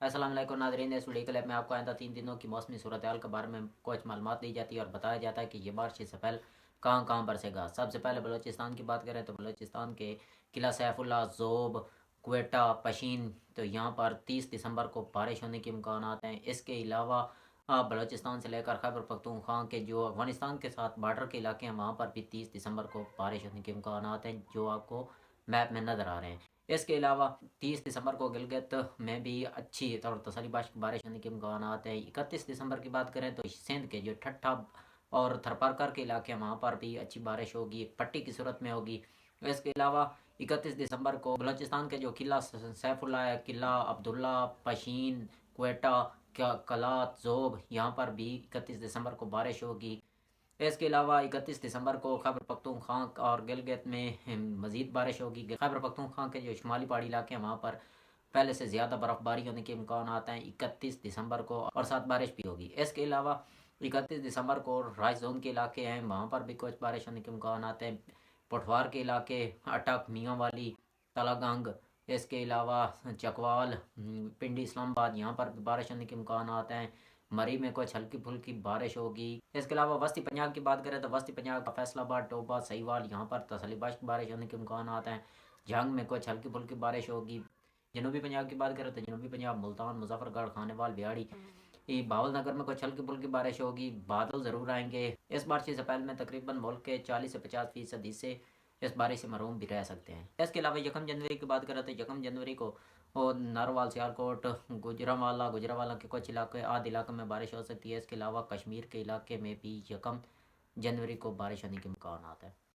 السلام علیکم ناظرین، اس ویڈیو کلپ میں آپ کو آئندہ 3 دنوں کی موسمی صورتحال کے بارے میں کچھ معلومات دی جاتی ہے اور بتایا جاتا ہے کہ یہ بارش سے پہلے کہاں کہاں برسے گا۔ سب سے پہلے بلوچستان کی بات کریں تو بلوچستان کے قلعہ سیف اللہ، ذوب، کوئٹہ، پشین، تو یہاں پر 30 دسمبر کو بارش ہونے کے امکانات ہیں۔ اس کے علاوہ بلوچستان سے لے کر خیبر پختونخوا کے جو افغانستان کے ساتھ بارڈر کے علاقے ہیں وہاں پر بھی 30 دسمبر کو بارش ہونے کے امکانات ہیں، جو آپ کو میپ میں نظر آ رہے ہیں۔ اس کے علاوہ 30 دسمبر کو گلگت میں بھی اچھی اور تسلی بخش بارش ہونے کے امکانات ہیں۔ 31 دسمبر کی بات کریں تو سندھ کے جو ٹھٹھا اور تھرپارکر کے علاقے ہیں وہاں پر بھی اچھی بارش ہوگی، پٹی کی صورت میں ہوگی۔ اس کے علاوہ 31 دسمبر کو بلوچستان کے جو قلعہ سیف اللہ ہے، قلعہ عبداللہ، پشین، کوئٹہ، کلات، ذوب، یہاں پر بھی 31 دسمبر کو بارش ہوگی۔ اس کے علاوہ 31 دسمبر کو خیبر پختونخوا اور گلگت میں مزید بارش ہوگی۔ خیبر پختونخوا کے جو شمالی پہاڑی علاقے ہیں وہاں پر پہلے سے زیادہ برف باری ہونے کے امکانات ہیں 31 دسمبر کو، اور ساتھ بارش بھی ہوگی۔ اس کے علاوہ 31 دسمبر کو رائے زون کے علاقے ہیں وہاں پر بھی کچھ بارش ہونے کے امکانات ہیں۔ پٹھوار کے علاقے، اٹک، میاں والی، تلا گنگ، اس کے علاوہ چکوال، پنڈی، اسلام آباد، یہاں پر بھی بارش ہونے کے امکانات ہیں۔ مری میں کچھ ہلکی پھلکی بارش ہوگی۔ اس کے علاوہ وسطی پنجاب کی بات کریں تو وسطی پنجاب کا فیصل آباد، ٹوبہ، سہیوال، یہاں پر تسلی بخش بارش ہونے کے امکانات ہیں۔ جھنگ میں کچھ ہلکی پھلکی بارش ہوگی۔ جنوبی پنجاب کی بات کریں تو جنوبی پنجاب، ملتان، مظفر گڑھ، خانیوال، بیاڑی، بھاول نگر میں کچھ ہلکی پھلکی بارش ہوگی۔ بادل ضرور آئیں گے۔ اس بارش سے پہلے میں تقریباً ملک کے 40 سے 50% حصے اس بارش سے محروم بھی رہ سکتے ہیں۔ اس کے علاوہ 1 جنوری کی بات کریں تو 1 جنوری کو ناروال، سیالکوٹ، گجرانوالہ کے کچھ علاقے، آدھ علاقے میں بارش ہو سکتی ہے۔ اس کے علاوہ کشمیر کے علاقے میں بھی 1 جنوری کو بارش ہونے کے امکانات ہیں۔